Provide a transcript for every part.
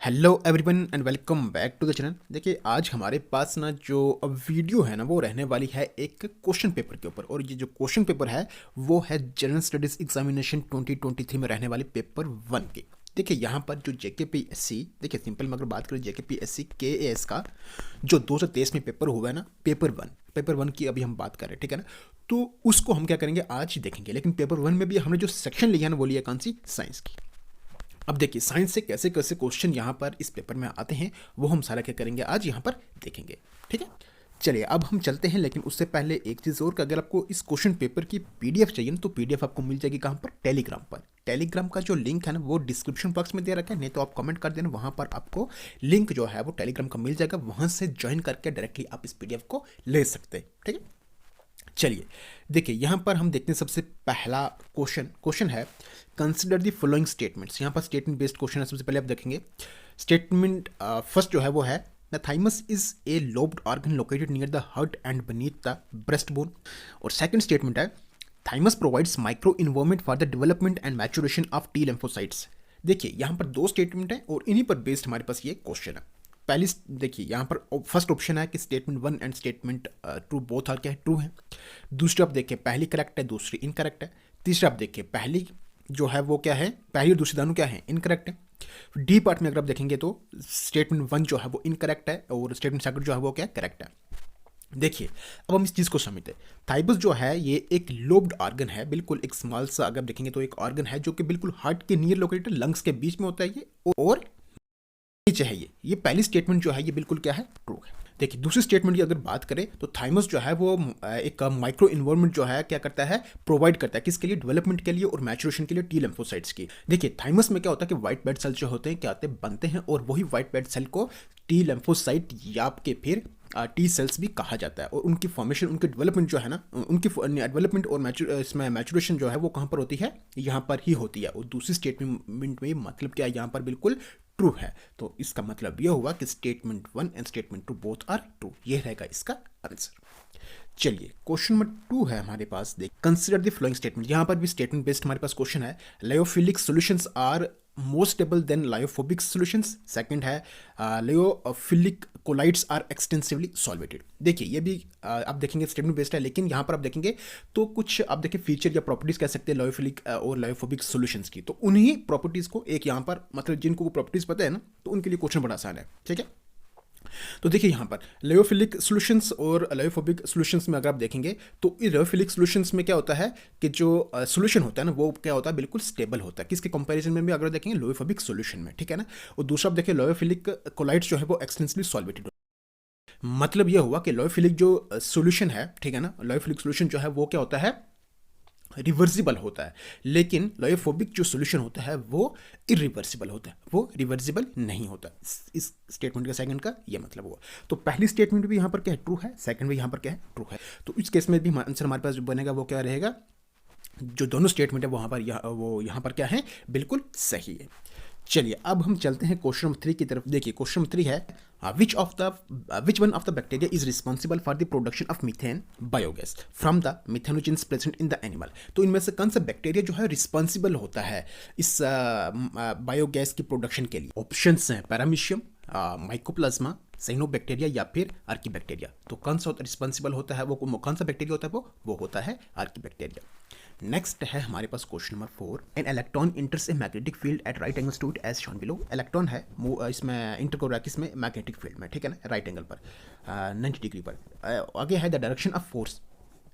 Hello everyone and welcome back to the channel. देखिए आज हमारे पास ना जो वीडियो है ना वो रहने वाली है एक क्वेश्चन पेपर के ऊपर। और ये जो क्वेश्चन पेपर है वो है जनरल स्टडीज़ एग्जामिनेशन 2023 में रहने वाली पेपर 1 की। देखिए यहाँ पर जो JKPSC, देखिए सिंपल में अगर बात करें JKPSC KAS का जो 2023 में पेपर हुआ है ना, पेपर वन की अभी हम बात कर रहे हैं, ठीक है ना। तो उसको हम क्या करेंगे आज देखेंगे। लेकिन पेपर 1 में भी हमने जो सेक्शन लिया है ना वो लिया कौन सी, साइंस की। अब देखिए साइंस से कैसे कैसे क्वेश्चन यहाँ पर इस पेपर में आते हैं वो हम सारा क्या करेंगे आज यहाँ पर देखेंगे, ठीक है। चलिए अब हम चलते हैं, लेकिन उससे पहले एक चीज़ और, कि अगर आपको इस क्वेश्चन पेपर की PDF चाहिए ना तो PDF आपको मिल जाएगी कहाँ पर, टेलीग्राम पर। टेलीग्राम का जो लिंक है ना वो डिस्क्रिप्शन बॉक्स में दे रखा है, नहीं तो आप कमेंट कर देना, वहाँ पर आपको लिंक जो है वो टेलीग्राम का मिल जाएगा। वहाँ से ज्वाइन करके डायरेक्टली आप इस PDF को ले सकते हैं, ठीक है। चलिए देखिए यहाँ पर हम देखते हैं सबसे पहला क्वेश्चन है कंसिडर द फॉलोइंग स्टेटमेंट्स। यहाँ पर स्टेटमेंट बेस्ड क्वेश्चन है। सबसे पहले आप देखेंगे स्टेटमेंट फर्स्ट जो है वो है the thymus is a lobed organ located near the heart and beneath the breast bone. और सेकंड स्टेटमेंट है thymus provides micro involvement for the development and maturation of T lymphocytes। देखिए यहाँ पर दो स्टेटमेंट है और इन्हीं पर बेस्ड हमारे पास ये क्वेश्चन है। पहली देखिए यहाँ पर फर्स्ट ऑप्शन है कि statement 1 and statement 2 both are क्या है, ट्रू है। दूसरी आप देखिए पहली करेक्ट है, दूसरी इनकरेक्ट है। तीसरा आप देखिए पहली जो है वो क्या है, पहली और दूसरी दोनों क्या है, इनकरेक्ट है। डी पार्ट में अगर आप देखेंगे तो स्टेटमेंट 1 जो है वो इनकरेक्ट है और स्टेटमेंट सेकंड जो है वो क्या करेक्ट है। देखिए अब हम इस चीज़ को समझते हैं। थाइबस जो है ये एक लोब्ड ऑर्गन है, बिल्कुल एक स्मॉल सा अगर देखेंगे तो एक ऑर्गन है जो कि बिल्कुल हार्ट के नियर लोकेटेड, लंग्स के बीच में होता है ये, और नीचे है ये पहली स्टेटमेंट जो है ये बिल्कुल क्या है, ट्रू है। देखिए दूसरी स्टेटमेंट की अगर बात करें तो थाइमस जो है वो एक माइक्रो इन्वायरमेंट जो है क्या करता है, प्रोवाइड करता है किसके लिए, डेवलपमेंट के लिए और मैचुरेशन के लिए टी lymphocytes की। देखिए थाइमस में क्या होता है कि व्हाइट ब्लड सेल जो होते हैं क्या होते हैं, बनते हैं, और वही व्हाइट ब्लड सेल को टी lymphocyte या आपके फिर टी सेल्स भी कहा जाता है। और उनकी फॉर्मेशन, उनकी डेवलपमेंट जो है ना, उनकी डेवलपमेंट और इसमें मैचुरेशन जो है वो कहाँ पर होती है, यहाँ पर ही होती है। और दूसरी स्टेटमेंट में मतलब क्या है, यहाँ पर बिल्कुल ट्रू है। तो इसका मतलब यह हुआ कि statement 1 and statement 2 both are true, ये रहेगा इसका आंसर। चलिए क्वेश्चन नंबर 2 है हमारे पास, देख कंसिडर द फ्लोइंग स्टेटमेंट। यहाँ पर भी स्टेटमेंट बेस्ड हमारे पास क्वेश्चन है। Lyophilic solutions are more stable than lyophobic solutions. Second है lyophilic colloids are extensively solvated. देखिए ये भी आप देखेंगे स्टेटमेंट बेस्ड है, लेकिन यहाँ पर आप देखेंगे तो कुछ आप देखिए फीचर या प्रॉपर्टीज कह सकते हैं लायोफिलिक और लायोफोबिक सॉल्यूशंस की। तो उन्हीं प्रॉपर्टीज को एक यहाँ पर मतलब जिनको वो प्रॉपर्टीज पता है ना, तो उनके लिए क्वेश्चन बड़ा आसान है, ठीक है। तो देखिए यहाँ पर लायोफिलिक सॉल्यूशंस और लायोफोबिक सॉल्यूशंस में अगर आप देखेंगे तो ये लायोफिलिक सॉल्यूशंस में क्या होता है कि जो सॉल्यूशन होता है ना वो क्या होता है, बिल्कुल स्टेबल होता है। किसके कंपैरिजन में भी अगर देखेंगे, लायोफोबिक सॉल्यूशन में, ठीक है ना। और दूसरा आप देखिए लायोफिलिक कोलाइड्स जो है वो एक्सटेंसिवली सॉल्वेटेड। मतलब यह हुआ कि लायोफिलिक जो सॉल्यूशन है, ठीक है ना, लायोफिलिक सॉल्यूशन जो है वो क्या होता है, रिवर्सिबल होता है। लेकिन लायोफोबिक जो सॉल्यूशन होता है वो इरिवर्सिबल होता है, वो रिवर्सिबल नहीं होता। इस स्टेटमेंट का सेकंड का ये मतलब हुआ। तो पहली स्टेटमेंट भी यहाँ पर क्या है, ट्रू है। सेकंड भी यहाँ पर क्या है, ट्रू है। तो इस केस में भी आंसर हमारे पास जो बनेगा वो क्या रहेगा, जो दोनों स्टेटमेंट है वहाँ पर वो यहाँ पर क्या है, बिल्कुल सही है। चलिए अब हम चलते हैं क्वेश्चन नंबर 3 की तरफ। देखिए क्वेश्चन नंबर 3 है which one of the bacteria is responsible for the production of methane biogas from the methanogens present in the animal. तो इनमें से कौन सा बैक्टीरिया जो है रिस्पॉन्सिबल होता है इस बायोगैस की प्रोडक्शन के लिए। ऑप्शंस हैं पैरामीशियम, माइकोप्लाज्मा, साइनोबैक्टीरिया या फिर आर्कीबैक्टीरिया। तो कौन सा रिस्पॉन्सिबल होता है, वो कौन सा बैक्टीरिया होता है, वो होता है आर्कीबैक्टीरिया। नेक्स्ट है हमारे पास question number 4 an electron enters a magnetic field at right angles to it as shown below. Electron है इसमें इंटर कर रहा है किसमें, मैग्नेटिक फील्ड में, ठीक है ना, राइट एंगल पर 90 डिग्री पर। आगे है the direction of force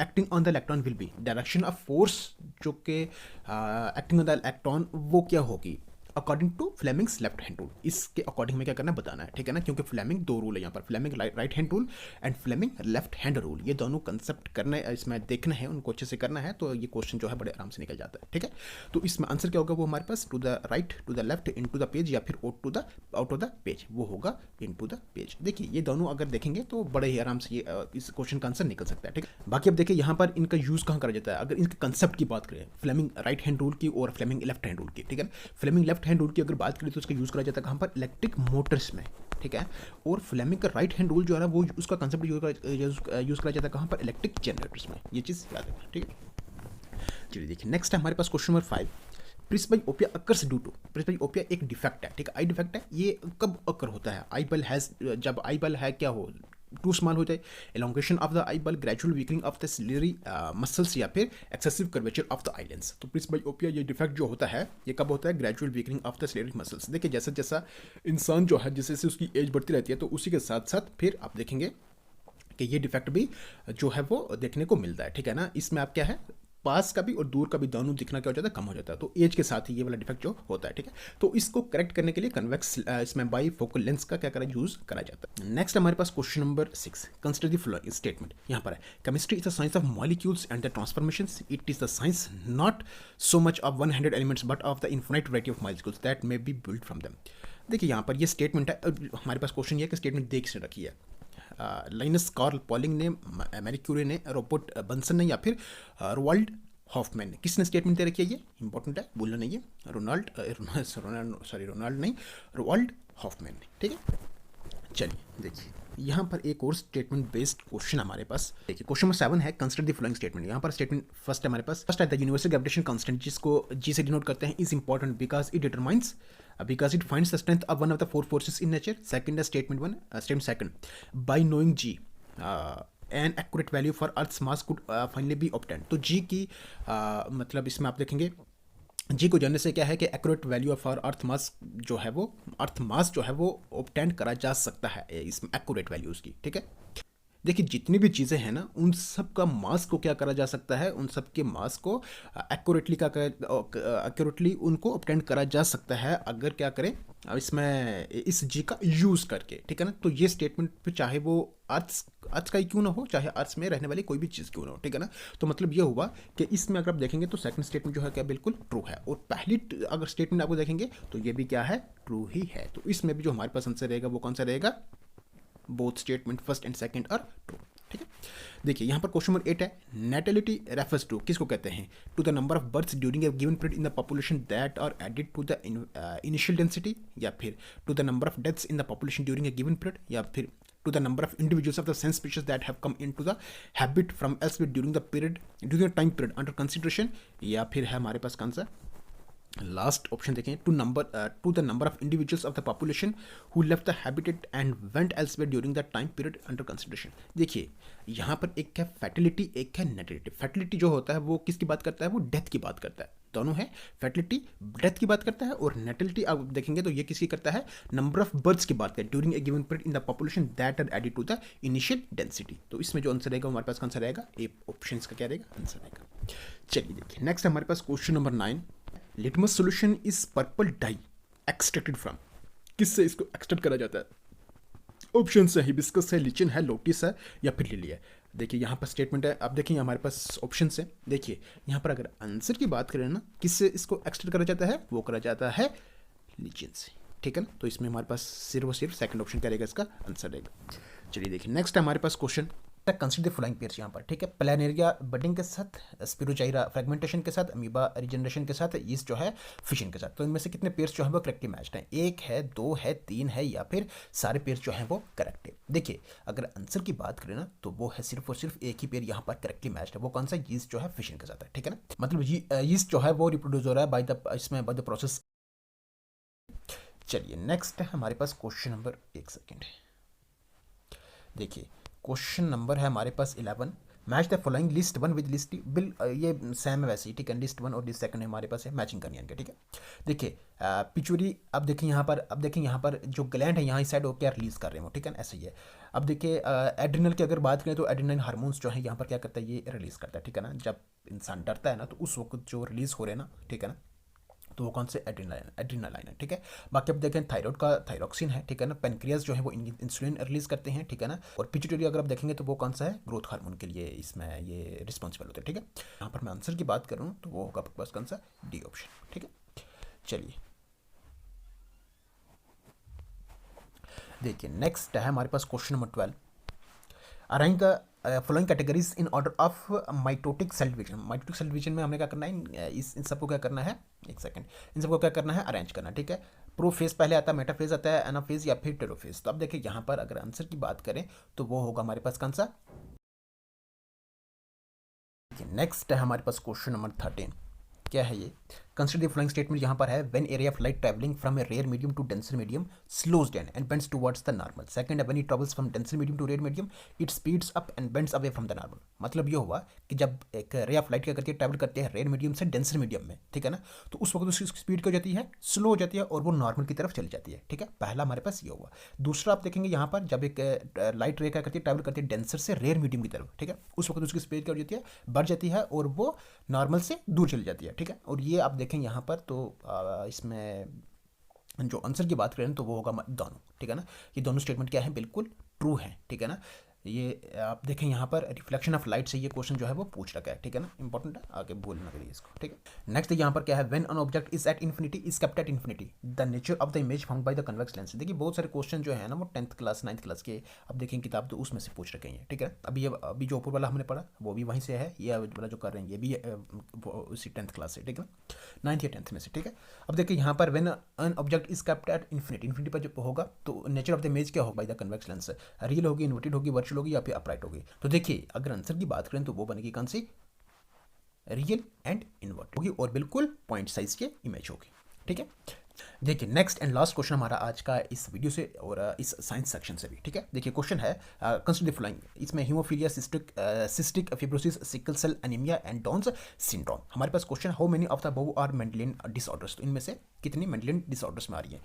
acting on the electron will be. Direction of force जो कि एक्टिंग ऑन द इलेक्ट्रॉन वो क्या होगी, according to Fleming's left hand rule. इसके अकॉर्डिंग में क्या करना है, बताना है, ठीक है ना, क्योंकि फ्लेमिंग दो रूल है यहाँ पर, Fleming right hand rule and Fleming left hand rule. ये दोनों कंसेप्ट करने इसमें देखना है, उनको अच्छे से करना है, तो ये क्वेश्चन जो है बड़े आराम से निकल जाता है, ठीक है। तो इसमें आंसर क्या होगा, वो हमारे पास to the right, to the left, into the page या फिर आउट ऑफ द पेज, वो होगा इन टू द पेज। देखिए ये दोनों अगर देखेंगे तो बड़े ही आराम से ये इस क्वेश्चन का आंसर निकल सकता है, ठीक है। बाकी अब देखिए यहाँ पर इनका यूज़ कहाँ करा जाता है, अगर इनके कंसेप्ट की बात करें, फ्लेमिंग राइट हैंड रूल की और फ्लेमिंग लेफ्ट हैंड रूल की, ठीक है। फ्लेमिंग लेफ्ट हैंड रूल की अगर बात करें तो उसका यूज़ करा जाता है कहाँ पर, इलेक्ट्रिक मोटर्स में, ठीक है। और फ्लेमिंग का राइट हैंड रूल जो है ना वो उसका कंसेप्ट यूज़ करा जाता है कहाँ पर, इलेक्ट्रिक जनरेटर्स में। ये चीज़ याद रखना, ठीक है। चलिए देखिए नेक्स्ट है हमारे पास question number 5 presbyopia occurs due to, presbyopia एक डिफेक्ट है, ठीक है, आई डिफेक्ट है, ये कब अकर होता है, आई बल हैज़, जब आई बल है क्या हो, टू स्मॉल हो जाए, एलोंगेशन ऑफ द आई बल, gradual weakening of the ciliary muscles या फिर excessive curvature of the eye lens. तो प्रिस्बाइओपिया ये डिफेक्ट जो होता है ये कब होता है, gradual weakening of the ciliary muscles. देखिए जैसा जैसा इंसान जो है जैसे जैसे उसकी एज बढ़ती रहती है तो उसी के साथ साथ फिर आप देखेंगे कि ये डिफेक्ट भी जो है वो देखने को मिलता है, ठीक है ना। इसमें आप क्या है, पास का भी और दूर का भी दोनों दिखना क्या हो जाता है, कम हो जाता है, तो एज के साथ ही ये वाला डिफेक्ट जो होता है, ठीक है। तो इसको करेक्ट करने के लिए कन्वेक्स इसमें बाई फोकल लेंस का क्या करा यूज करा जाता है। नेक्स्ट हमारे पास question number 6, consider the following statement. यहाँ पर है chemistry is the science of molecules and the transformations, it is the science not so much of 100 elements but of the infinite variety of molecules that may be build from them. देखिए यहाँ पर ये statement है, हमारे पास question ये है कि स्टेटमेंट देख से रखी है, लाइनस कार्ल पॉलिंग ने, मैरी क्यूरी ने, रॉबर्ट बंसन ने या फिर रोनाल्ड हॉफमैन ने, किसने स्टेटमेंट दे रखी है, ये इंपॉर्टेंट है बोलना नहीं है, रोनाल्ड नहीं, रोनाल्ड हॉफमैन ने, ठीक है। चलिए देखिए यहाँ पर एक और स्टेटमेंट बेस्ड क्वेश्चन हमारे पास, देखिए क्वेश्चन नंबर 7 है कंसिडर द फॉलोइंग स्टेटमेंट। यहाँ पर स्टेटमेंट फर्स्ट है हमारे पास, फर्स्ट है द यूनिवर्सल ग्रेविटेशन कांस्टेंट, जिसको जी से डिनोट करते हैं, is important because it determines, because it finds the strength of one of the four forces in nature. Second, statement 1, statement second, by knowing G, an accurate value for Earth's mass could finally be obtained. तो G की मतलब इसमें आप देखेंगे G को जानने से क्या है कि एक्यूरेट वैल्यू ऑफ अर्थ मास जो है वो, अर्थ मास जो है वो ऑब्टेन करा जा सकता है इसमें एक्यूरेट वैल्यू उसकी, ठीक है। देखिए जितनी भी चीज़ें हैं ना उन सब का मास को क्या करा जा सकता है, उन सब के मास को एक्यूरेटली उनको ऑब्टेन करा जा सकता है अगर क्या करें इसमें इस जी का यूज़ करके, ठीक है ना। तो ये स्टेटमेंट पे चाहे वो अर्थ का ही क्यों ना हो, चाहे अर्थ में रहने वाली कोई भी चीज़ क्यों ना हो, ठीक है ना। तो मतलब ये हुआ कि इसमें अगर आप देखेंगे तो सेकंड स्टेटमेंट जो है क्या बिल्कुल ट्रू है, और पहली अगर स्टेटमेंट आपको देखेंगे तो ये भी क्या है, ट्रू ही है। तो इसमें भी जो हमारे पास आंसर रहेगा वो कौन सा रहेगा, both statement first and second are true, ठीक है। देखिए यहाँ पर क्वेश्चन नंबर 8 है, नेटेलिटी रेफर्स टू, किसको कहते हैं, to the number of births during a given period in the population that are added to the initial density, या फिर to the number of deaths in the population during a given period, या फिर to the number of individuals of the same species that have come into the habit from elsewhere during the time period under consideration, या फिर है हमारे पास कौन सा last option देखें, to the number of individuals of the population who left the habitat and went elsewhere during the time period under consideration. देखिए यहाँ पर एक है फैटिलिटी, एक है नेटिलिटी। फैटिलिटी जो होता है वो किसकी बात करता है, वो डेथ की बात करता है, दोनों है, फैटिलिटी डेथ की बात करता है, और नेटिलिटी आप देखेंगे तो ये किसकी करता है, नंबर ऑफ बर्थ्स की बात करता है during a given period in the population that are added to the initial density. तो इसमें जो आंसर रहेगा हमारे पास कौन सा रहेगा, ए ऑप्शन का क्या रहेगा आंसर रहेगा। चलिए देखिए नेक्स्ट हमारे पास question number 9, litmus solution is purple dye extracted from, किससे इसको एक्सट्रैक्ट करा जाता है, ऑप्शन है हिबिस्कस है, लिचिन है, लोटिस है, या फिर लिली है। देखिए यहाँ पर स्टेटमेंट है, आप देखिए हमारे पास ऑप्शन है, देखिए यहाँ पर अगर आंसर की बात करें ना किससे इसको एक्सट्रैक्ट करा जाता है, वो करा जाता है लिचिन से, ठीक है ना। तो इसमें हमारे पास सिर्फ और सिर्फ सेकंड ऑप्शन क्या रहेगा इसका आंसर रहेगा। चलिए देखिए नेक्स्ट हमारे पास question, consider the following pairs यहाँ पर, ठीक है। प्लानेरिया बडिंग के साथ, स्पिरोचाइरा फ्रेगमेंटेशन के साथ, अमीबा रिजनरेशन के साथ, यीस्ट जो है फिशन के साथ। तो इनमें से कितने पेयर्स जो है वो करेक्टली मैच्ड हैं, 1 है, 2 है, 3 है, या फिर सारे पेयर्स जो हैं वो करेक्ट है। देखिए अगर आंसर की बात करें ना तो वो है सिर्फ और सिर्फ एक ही पेयर यहाँ पर करेक्टली मैच्ड है, वो कौन सा, यीस्ट जो है फिशन के साथ है, ठीक है ना। मतलब यीस्ट जो है वो रिप्रोड्यूस हो रहा है बाय द प्रोसेस। चलिए नेक्स्ट है हमारे पास क्वेश्चन नंबर, एक सेकेंड, देखिए क्वेश्चन नंबर है हमारे पास 11, match the following list 1 with list bill, ये सेम है वैसे ही, ठीक है। लिस्ट 1 और लिस्ट सेकंड हमारे पास है, मैचिंग करनी है इनके, ठीक है। देखिए पिचुरी, अब देखिए यहाँ पर जो ग्लैंड है यहाँ इस साइड क्या रिलीज कर रहे हैं वो, ठीक है ना, ऐसा ही है। अब देखिए एड्रिनल की अगर बात करें तो एड्रिनल हार्मोन्स जो है यहाँ पर क्या करता है, ये रिलीज करता है, ठीक है ना। जब इंसान डरता है ना तो उस वक्त जो रिलीज हो रहे हैं ना, ठीक है ना, तो वो कौन से एड्रीनालाइन है, ठीक है। बाकी अब देखें थायराइड का थायरोक्सिन है, ठीक है ना। पेनक्रियाज जो है वो इंसुलिन रिलीज करते हैं, ठीक है ना। और पिट्यूटरी अगर आप देखेंगे तो वो कौन सा है, ग्रोथ हार्मोन के लिए इसमें ये रिस्पॉन्सिबल होता है, ठीक है। यहाँ पर मैं आंसर की बात करूँ तो वो होगा आपके पास कौन सा, डी ऑप्शन, ठीक है। चलिए देखिए नेक्स्ट है हमारे पास question number 12, arrange the following categories in order of mitotic cell division. Mitotic cell division में हमने क्या करना है, इन सबको क्या करना है, एक सेकंड, इन सबको क्या करना है, अरेंज करना, ठीक है। प्रोफेज पहले आता है, मेटाफेज आता है, एनाफेज या फिर टेलोफेज। तो अब देखिए यहाँ पर अगर आंसर की बात करें तो वो होगा हमारे पास कौन सा। नेक्स्ट है हमारे पास क्वेश्चन नंबर 13, क्या है ये, कंसिडर द फ्लोइंग स्टेटमेंट यहाँ पर है when a ray of light traveling from a rare medium to denser medium slows down and bends towards the normal. Second है when it travels from denser medium to rare medium it speeds up and bends away from the normal. मतलब ये हुआ कि जब एक ray of light क्या करती है, ट्रैवल करती है रेयर मीडियम से डेंसर मीडियम में, ठीक है ना, तो उस वक्त उसकी स्पीड क्या हो जाती है, स्लो हो जाती है और वो नॉर्मल की तरफ चली जाती है। ठीक है, पहला हमारे पास ये हुआ। दूसरा आप देखेंगे यहाँ पर जब एक लाइट रे क्या करती है, ट्रैवल करती है डेंसर से रेयर मीडियम की तरफ, ठीक है, उस वक्त उसकी स्पीड क्या हो जाती है, बढ़ जाती है और वो नॉर्मल से दूर चली जाती है। ठीक है, और ये आप देखें यहाँ पर तो इसमें जो आंसर की बात करें तो वो होगा दोनों। ठीक है ना, ये दोनों स्टेटमेंट क्या है, बिल्कुल ट्रू है। ठीक है ना, ये आप देखें यहाँ पर रिफ्लेक्शन ऑफ लाइट से ये क्वेश्चन जो है वो पूछ रखा है। ठीक है ना, इंपॉर्टेंट है, आगे भूल ना करिए इसको। ठीक है, नेक्स्ट यहाँ पर क्या है, when an object is at infinity is kept at infinity the nature of the image found by the convex lens. देखिए बहुत सारे क्वेश्चन जो है ना वो 10th क्लास 9th क्लास के अब देखें किताब तो उसमें से पूछ रखे हैं। ठीक है, अभी जो ऊपर वाला हमने पढ़ा वो भी वहीं से है, ये वाला जो कर रहे हैं ये भी उसी 10th क्लास से, ठीक है, 9th या 10th में से। ठीक है, अब देखिए यहाँ पर when an object is kept at infinity, infinity पर जब होगा तो नेचर ऑफ द इमेज क्या होगा by the convex lens, real होगी, इन्वर्टेड होगी, वर्चुअल होगी या फिर अपराइट होगी। तो देखिए अगर आंसर की बात करें तो वो बनेगी कौन सी, रियल एंड इन्वर्ट होगी और बिल्कुल पॉइंट साइज के इमेज होगी। ठीक है, देखिए नेक्स्ट एंड लास्ट क्वेश्चन हमारा आज का इस वीडियो से और इस साइंस सेक्शन से भी। ठीक है, देखिए क्वेश्चन है कंसिडर द फॉलोइंग, इसमें haemophilia, cystic fibrosis, sickle cell anaemia and Down's syndrome. हमारे पास question how many of the above are Mendelian disorders, तो इनमें से कितनी मेंडेलियन डिसऑर्डर्स में आ रही है,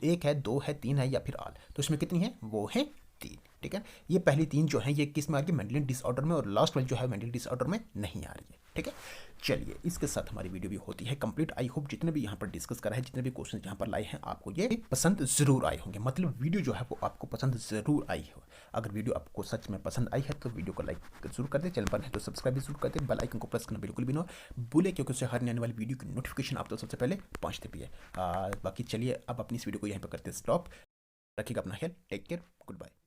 एक है, दो है, तीन है या फिर ऑल, तो इसमें कितनी है, वो है तीन। ठीक है, ये पहली तीन जो है ये किस में आ रही है, मेंडेलियन डिसऑर्डर में, और लास्ट वाली जो है मेंडेलियन डिसऑर्डर में नहीं आ रही है। ठीक है, चलिए इसके साथ हमारी वीडियो भी होती है कंप्लीट। आई होप जितने भी यहाँ पर डिस्कस करा है, जितने भी क्वेश्चन यहाँ पर लाए हैं, आपको ये पसंद जरूर आए होंगे, मतलब वीडियो जो है वो आपको पसंद जरूर आई हो। अगर वीडियो आपको सच में पसंद आई है तो वीडियो को लाइक जरूर कर दे, चैनल पर है तो सब्सक्राइब भी जरूर कर दे, बेल आइकन को प्रेस करना बिल्कुल भी ना भूले, क्योंकि उससे हर आने वाली वीडियो की नोटिफिकेशन आप तो सबसे पहले पहुँचती भी है। बाकी चलिए अब अपनी इस वीडियो को यहाँ पर करते स्टॉप, रखिएगा अपना ख्याल, टेक केयर, गुड बाय।